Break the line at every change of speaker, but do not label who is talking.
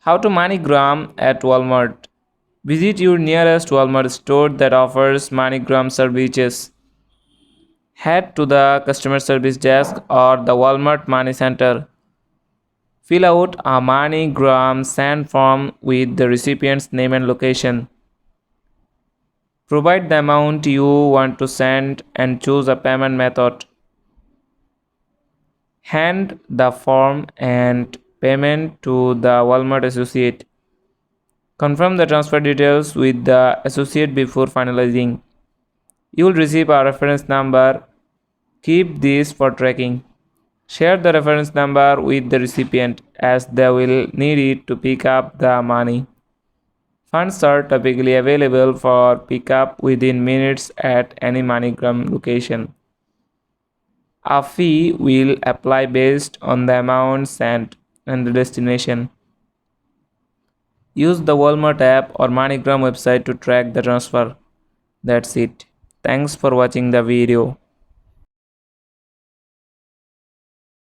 How to MoneyGram at Walmart. Visit your nearest Walmart store that offers MoneyGram services. Head to the customer service desk or the Walmart Money Center. Fill out a MoneyGram send form with the recipient's name and location. Provide the amount you want to send and choose a payment method. Hand the form and payment to the Walmart associate. Confirm the transfer details with the associate before finalizing. You will receive a reference number. Keep this for tracking. Share the reference number with the recipient as they will need it to pick up the money. Funds are typically available for pickup within minutes at any MoneyGram location. A fee will apply based on the amount sent and the destination. Use the Walmart app or MoneyGram website to track the transfer. That's it. Thanks for watching the video.